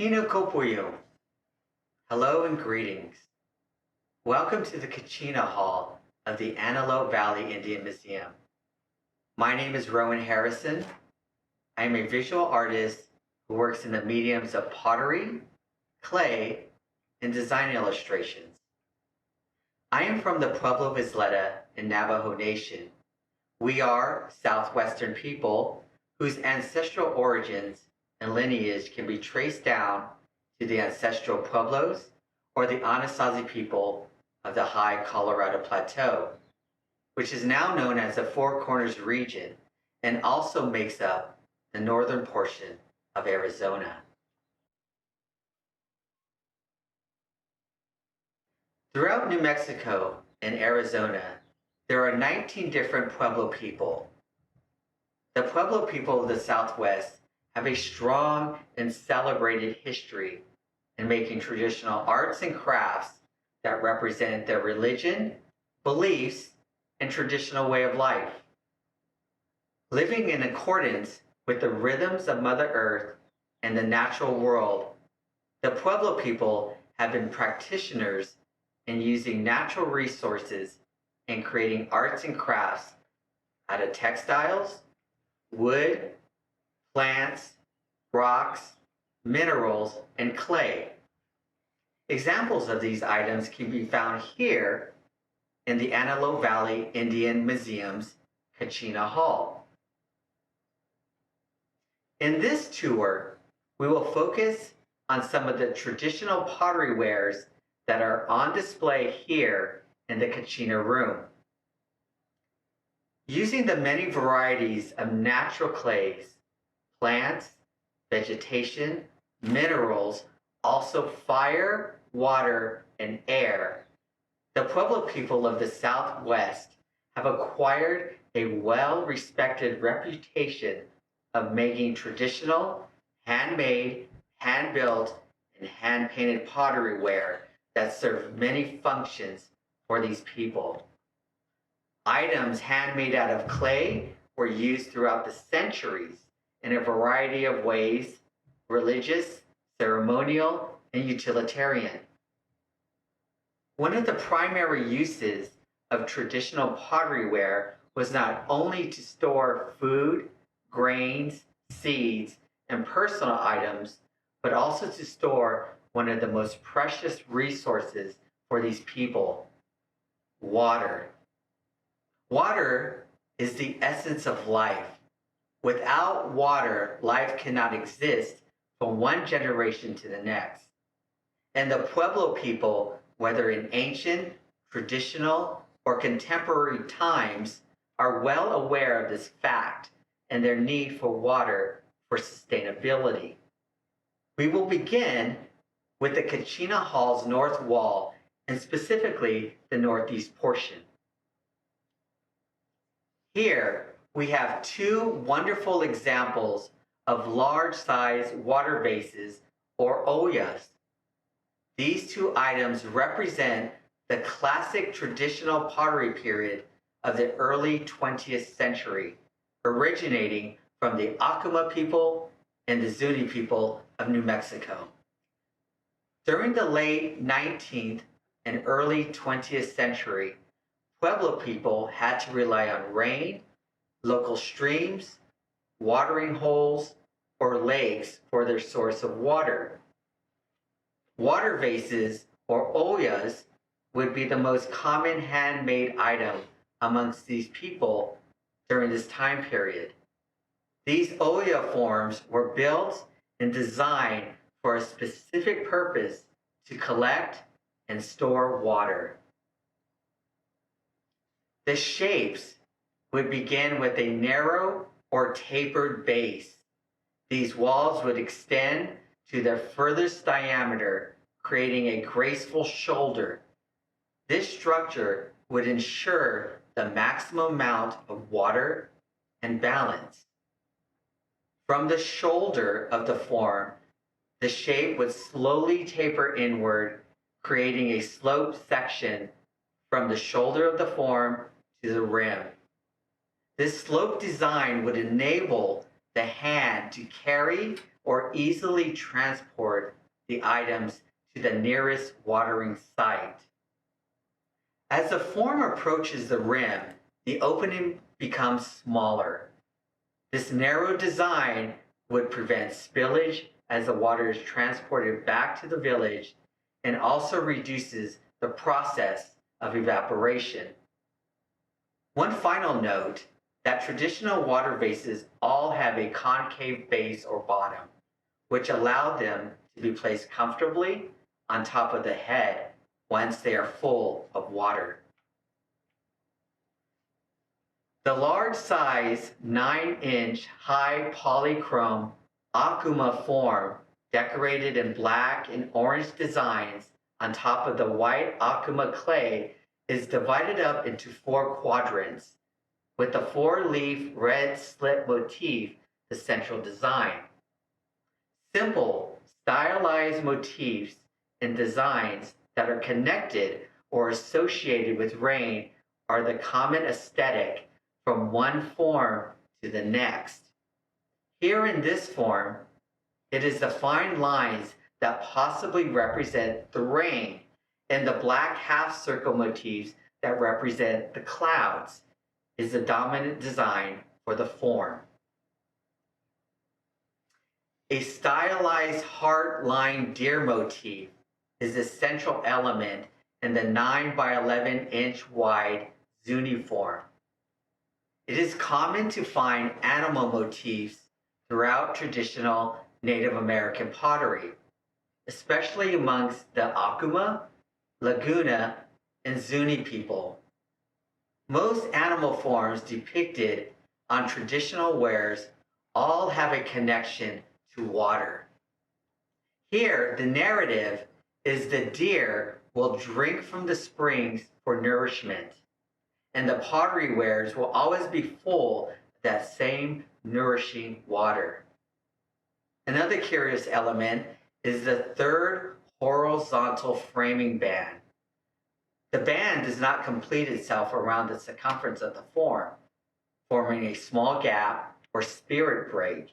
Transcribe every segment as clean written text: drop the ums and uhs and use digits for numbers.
Hinokopuyo. Hello and greetings. Welcome to the Kachina Hall of the Antelope Valley Indian Museum. My name is Rowan Harrison. I am a visual artist who works in the mediums of pottery, clay, and design illustrations. I am from the Pueblo of Isleta in Navajo Nation. We are Southwestern people whose ancestral origins and lineage can be traced down to the ancestral Pueblos or the Anasazi people of the High Colorado Plateau, which is now known as the Four Corners region and also makes up the northern portion of Arizona. Throughout New Mexico and Arizona, there are 19 different Pueblo people. The Pueblo people of the Southwest have a strong and celebrated history in making traditional arts and crafts that represent their religion, beliefs, and traditional way of life. Living in accordance with the rhythms of Mother Earth and the natural world, the Pueblo people have been practitioners in using natural resources and creating arts and crafts out of textiles, wood, plants, rocks, minerals, and clay. Examples of these items can be found here in the Antelope Valley Indian Museum's Kachina Hall. In this tour, we will focus on some of the traditional pottery wares that are on display here in the Kachina room. Using the many varieties of natural clays, plants, vegetation, minerals, also fire, water, and air, the Pueblo people of the Southwest have acquired a well-respected reputation of making traditional, handmade, hand-built, and hand-painted pottery ware that serve many functions for these people. Items handmade out of clay were used throughout the centuries in a variety of ways: religious, ceremonial, and utilitarian. One of the primary uses of traditional pottery ware was not only to store food, grains, seeds, and personal items, but also to store one of the most precious resources for these people: water. Water is the essence of life. Without water, life cannot exist from one generation to the next. And the Pueblo people, whether in ancient, traditional, or contemporary times, are well aware of this fact and their need for water for sustainability. We will begin with the Kachina Hall's north wall, and specifically the northeast portion. Here, we have two wonderful examples of large-sized water vases, or ollas. These two items represent the classic traditional pottery period of the early 20th century, originating from the Acoma people and the Zuni people of New Mexico. During the late 19th and early 20th century, Pueblo people had to rely on rain, local streams, watering holes, or lakes for their source of water. Water vases, or ollas, would be the most common handmade item amongst these people during this time period. These olla forms were built and designed for a specific purpose: to collect and store water. The shapes would begin with a narrow or tapered base. These walls would extend to their furthest diameter, creating a graceful shoulder. This structure would ensure the maximum amount of water and balance. From the shoulder of the form, the shape would slowly taper inward, creating a sloped section from the shoulder of the form to the rim. This sloped design would enable the hand to carry or easily transport the items to the nearest watering site. As the form approaches the rim, the opening becomes smaller. This narrow design would prevent spillage as the water is transported back to the village and also reduces the process of evaporation. One final note that traditional water vases all have a concave base or bottom, which allow them to be placed comfortably on top of the head once they are full of water. The large size 9-inch high polychrome akuma form decorated in black and orange designs on top of the white akuma clay is divided up into 4 quadrants, with the 4-leaf red slip motif the central design. Simple, stylized motifs and designs that are connected or associated with rain are the common aesthetic from one form to the next. Here in this form, it is the fine lines that possibly represent the rain and the black half-circle motifs that represent the clouds is the dominant design for the form. A stylized heart-lined deer motif is the central element in the 9 by 11-inch wide zuni form. It is common to find animal motifs throughout traditional Native American pottery, especially amongst the Akuma, Laguna, and Zuni people. Most animal forms depicted on traditional wares all have a connection to water. Here, the narrative is the deer will drink from the springs for nourishment, and the pottery wares will always be full of that same nourishing water. Another curious element is the third horizontal framing band. The band does not complete itself around the circumference of the form, forming a small gap or spirit break,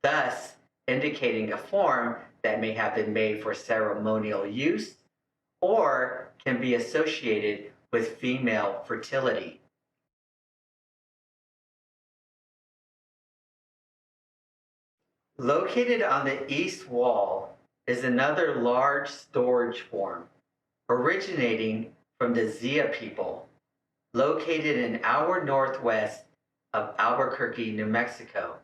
thus indicating a form that may have been made for ceremonial use or can be associated with female fertility. Located on the east wall is another large storage form, originating from the Zia people, located an hour northwest of Albuquerque, New Mexico,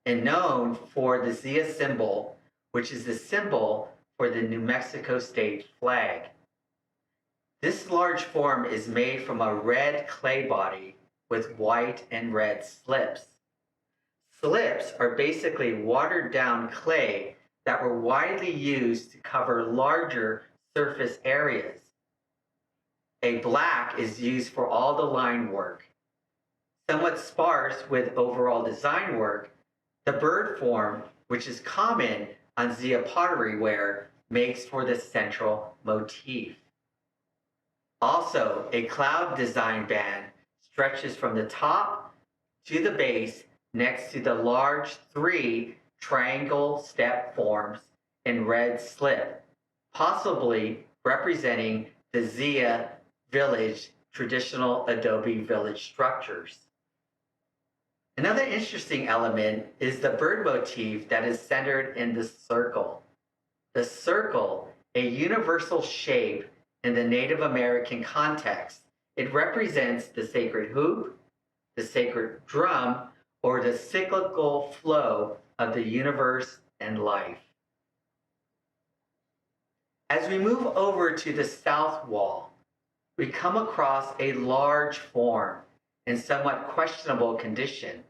and known for the Zia symbol, which is the symbol for the New Mexico state flag. This large form is made from a red clay body with white and red slips. Slips are basically watered down clay that were widely used to cover larger surface areas. A black is used for all the line work. Somewhat sparse with overall design work, the bird form, which is common on Zia pottery ware, makes for the central motif. Also, a cloud design band stretches from the top to the base next to the large 3 triangle step forms in red slip, possibly representing the Zia village traditional adobe village structures. Another interesting element is the bird motif that is centered in the circle. The circle, a universal shape in the Native American context, it represents the sacred hoop, the sacred drum, or the cyclical flow of the universe and life. As we move over to the south wall, we come across a large form in somewhat questionable condition.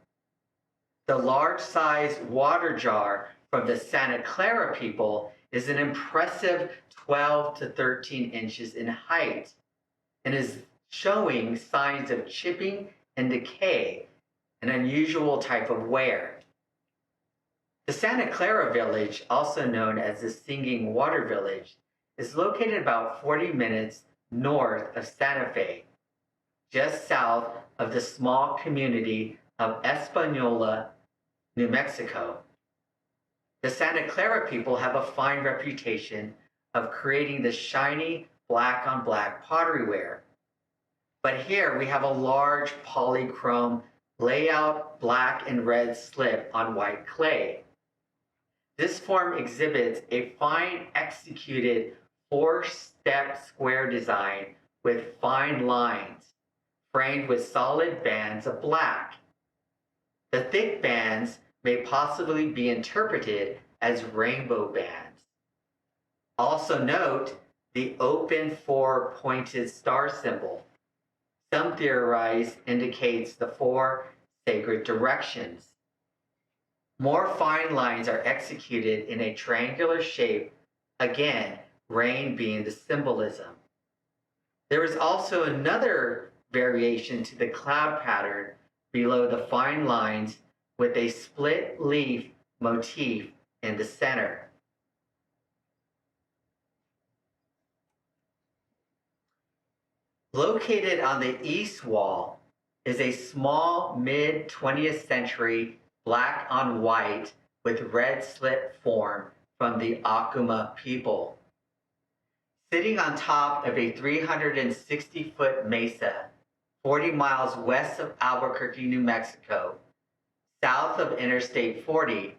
The large-sized water jar from the Santa Clara people is an impressive 12 to 13 inches in height and is showing signs of chipping and decay, an unusual type of wear. The Santa Clara village, also known as the Singing Water Village, is located about 40 minutes north of Santa Fe, just south of the small community of Espanola, New Mexico. The Santa Clara people have a fine reputation of creating the shiny black on black pottery ware. But here we have a large polychrome layout black and red slip on white clay. This form exhibits a fine executed 4-step square design with fine lines, framed with solid bands of black. The thick bands may possibly be interpreted as rainbow bands. Also note the open 4-pointed star symbol. Some theorize indicates the 4 sacred directions. More fine lines are executed in a triangular shape, again, rain being the symbolism. There is also another variation to the cloud pattern below the fine lines with a split leaf motif in the center. Located on the east wall is a small mid-20th century black on white with red slip form from the Acoma people. Sitting on top of a 360-foot mesa, 40 miles west of Albuquerque, New Mexico, south of Interstate 40,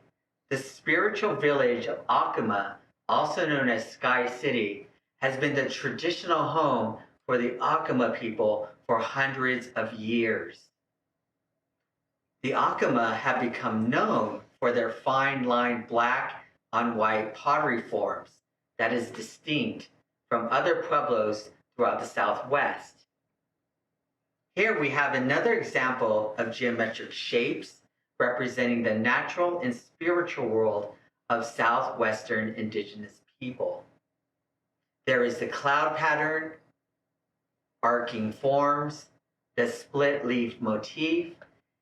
the spiritual village of Acoma, also known as Sky City, has been the traditional home for the Acoma people for hundreds of years. The Acoma have become known for their fine line black on white pottery forms that is distinct from other pueblos throughout the Southwest. Here we have another example of geometric shapes representing the natural and spiritual world of Southwestern indigenous people. There is the cloud pattern, arcing forms, the split leaf motif,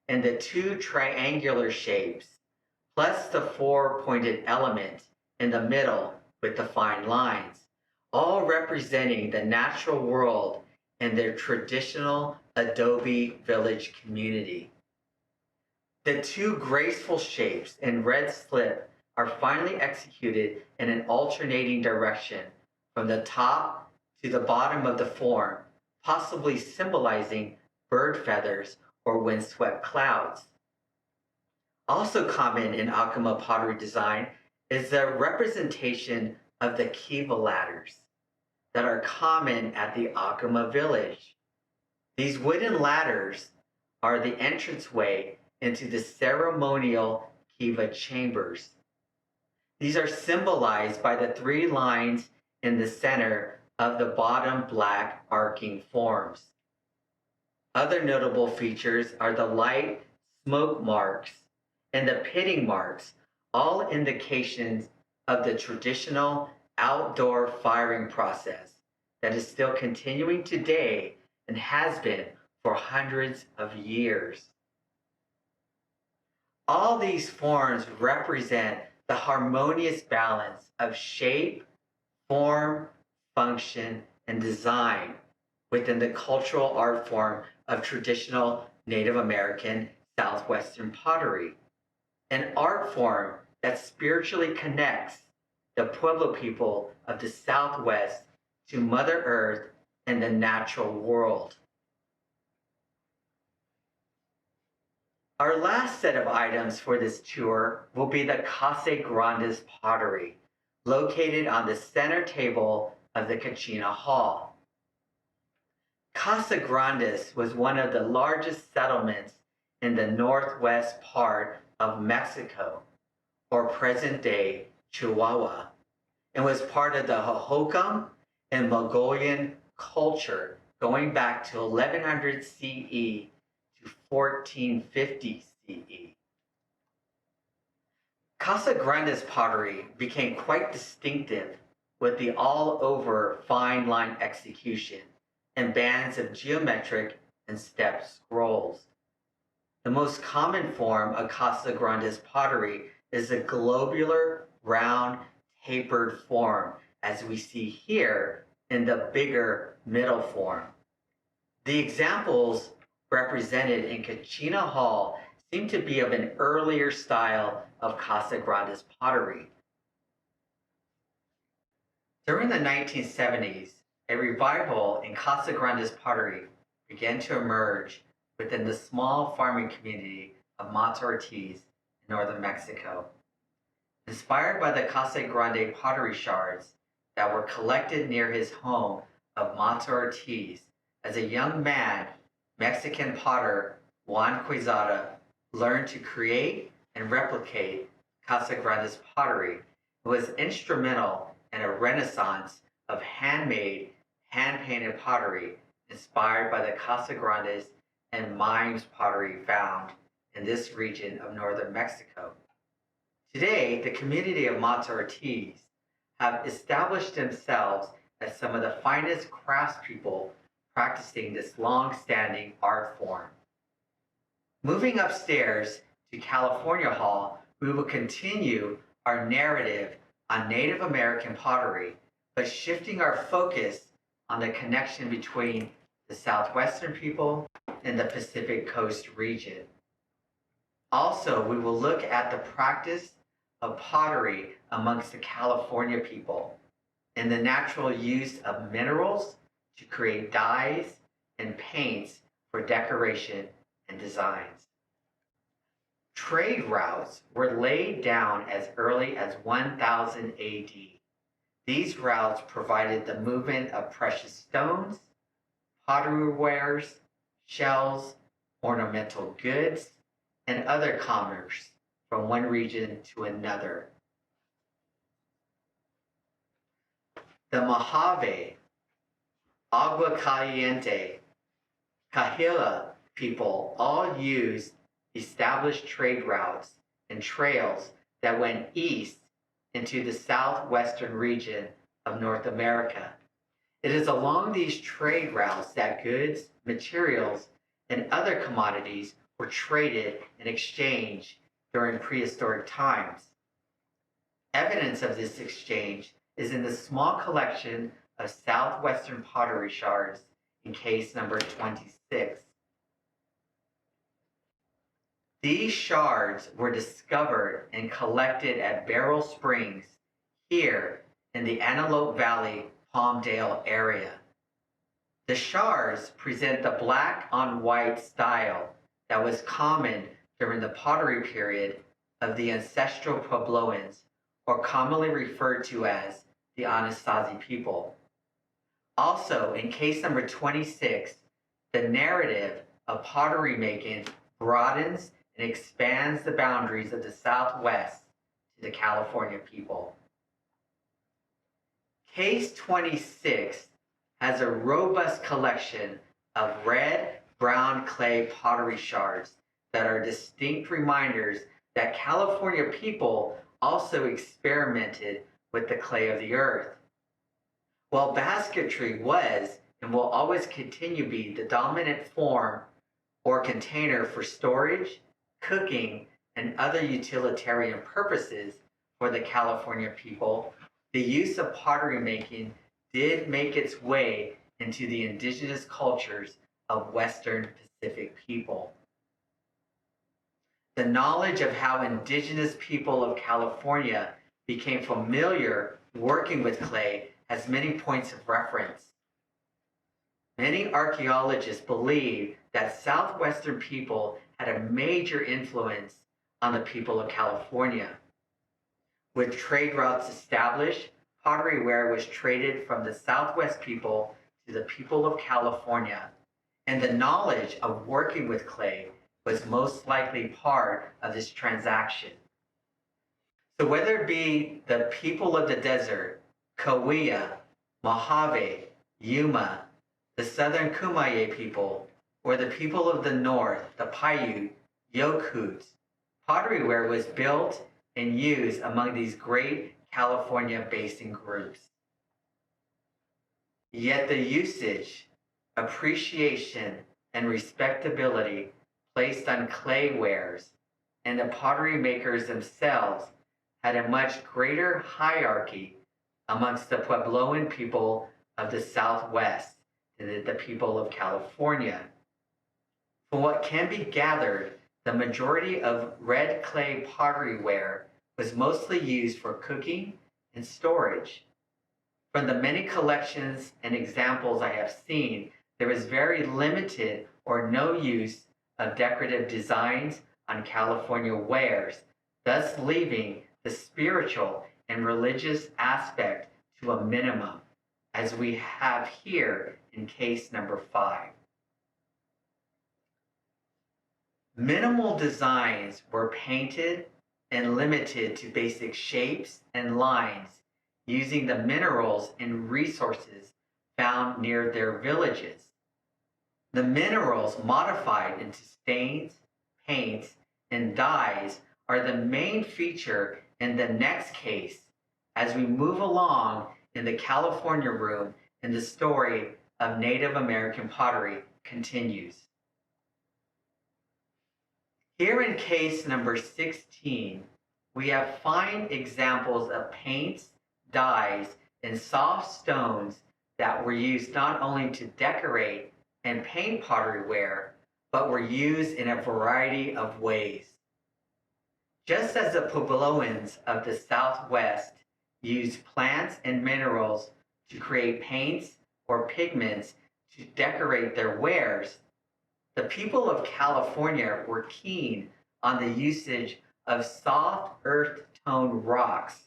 and the 2 triangular shapes, plus the 4-pointed element in the middle with the fine lines, all representing the natural world and their traditional adobe village community. The 2 graceful shapes in red slip are finely executed in an alternating direction from the top to the bottom of the form, possibly symbolizing bird feathers or windswept clouds. Also common in Acoma pottery design is the representation of the kiva ladders that are common at the Acoma village. These wooden ladders are the entranceway into the ceremonial kiva chambers. These are symbolized by the 3 lines in the center of the bottom black arcing forms. Other notable features are the light smoke marks and the pitting marks, all indications of the traditional outdoor firing process that is still continuing today and has been for hundreds of years. All these forms represent the harmonious balance of shape, form, function, and design within the cultural art form of traditional Native American Southwestern pottery, an art form that spiritually connects the Pueblo people of the Southwest to Mother Earth and the natural world. Our last set of items for this tour will be the Casa Grandes pottery, located on the center table of the Kachina Hall. Casa Grandes was one of the largest settlements in the northwest part of Mexico, or present-day Chihuahua, and was part of the Hohokam and Mongolian culture going back to 1100 CE to 1450 CE. Casa Grandes pottery became quite distinctive with the all-over fine line execution and bands of geometric and stepped scrolls. The most common form of Casa Grandes pottery is a globular, round, tapered form, as we see here in the bigger middle form. The examples represented in Kachina Hall seem to be of an earlier style of Casa Grande's pottery. During the 1970s, a revival in Casa Grande's pottery began to emerge within the small farming community of Monte Ortiz in northern Mexico. Inspired by the Casa Grande pottery shards that were collected near his home of Monte Ortiz, as a young man, Mexican potter Juan Quezada learned to create and replicate Casa Grande's pottery. It was instrumental in a renaissance of handmade, hand-painted pottery inspired by the Casa Grandes and Mimes pottery found in this region of northern Mexico. Today, the community of Monte Ortiz have established themselves as some of the finest craftspeople practicing this long-standing art form. Moving upstairs to California Hall, we will continue our narrative on Native American pottery, but shifting our focus on the connection between the Southwestern people and the Pacific Coast region. Also, we will look at the practice of pottery amongst the California people and the natural use of minerals to create dyes and paints for decoration and designs. Trade routes were laid down as early as 1000 AD. These routes provided the movement of precious stones, pottery wares, shells, ornamental goods, and other commerce from one region to another. The Mojave, Agua Caliente, Kahila people all used established trade routes and trails that went east into the southwestern region of North America. It is along these trade routes that goods, materials, and other commodities were traded and exchanged during prehistoric times. Evidence of this exchange is in the small collection of southwestern pottery shards in case number 26. These shards were discovered and collected at Beryl Springs here in the Antelope Valley, Palmdale area. The shards present the black on white style that was common during the pottery period of the ancestral Puebloans, or commonly referred to as the Anasazi people. Also, in case number 26, the narrative of pottery making broadens and expands the boundaries of the Southwest to the California people. Case 26 has a robust collection of red, brown clay pottery shards that are distinct reminders that California people also experimented with the clay of the earth. While basketry was and will always continue to be the dominant form or container for storage, cooking, and other utilitarian purposes for the California people, the use of pottery making did make its way into the indigenous cultures of Western Pacific people. The knowledge of how indigenous people of California became familiar working with clay has many points of reference. Many archaeologists believe that Southwestern people had a major influence on the people of California. With trade routes established, pottery ware was traded from the Southwest people to the people of California, and the knowledge of working with clay was most likely part of this transaction. So whether it be the people of the desert, Kiowa, Mojave, Yuma, the southern Kumeyaay people, or the people of the north, the Paiute, Yokuts, pottery ware was built and used among these great California basin groups. Yet the usage, appreciation, and respectability placed on clay wares and the pottery makers themselves had a much greater hierarchy amongst the Puebloan people of the Southwest than the people of California. From what can be gathered, The majority of red clay pottery ware was mostly used for cooking and storage. From the many collections and examples I have seen, there is very limited or no use of decorative designs on California wares, thus leaving the spiritual and religious aspect to a minimum, as we have here in case number 5. Minimal designs were painted and limited to basic shapes and lines using the minerals and resources found near their villages. The minerals modified into stains, paints, and dyes are the main feature in the next case as we move along in the California room and the story of Native American pottery continues. Here in case number 16, we have fine examples of paints, dyes, and soft stones that were used not only to decorate and paint pottery ware, but were used in a variety of ways. Just as the Puebloans of the Southwest used plants and minerals to create paints or pigments to decorate their wares, the people of California were keen on the usage of soft earth-tone rocks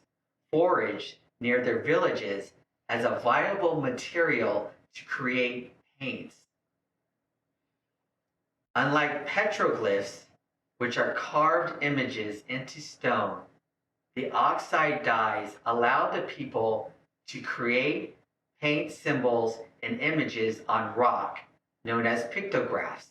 foraged near their villages as a viable material to create paints. Unlike petroglyphs, which are carved images into stone, the oxide dyes allowed the people to create paint symbols and images on rock, known as pictographs.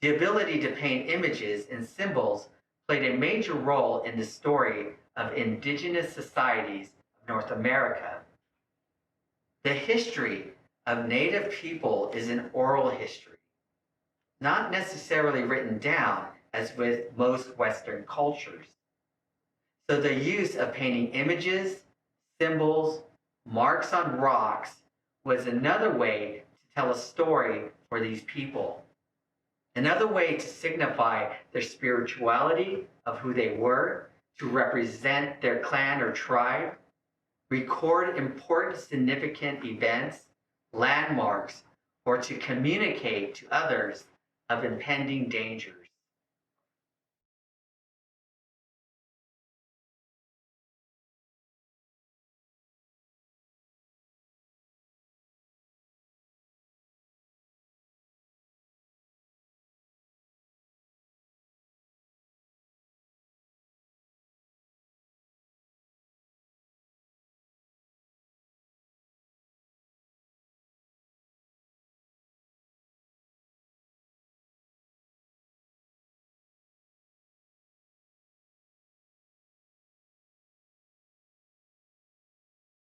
The ability to paint images and symbols played a major role in the story of indigenous societies of North America. The history of Native people is an oral history, not necessarily written down as with most Western cultures. So the use of painting images, symbols, marks on rocks was another way to tell a story for these people. Another way to signify their spirituality of who they were, to represent their clan or tribe, record important significant events, landmarks, or to communicate to others of impending dangers.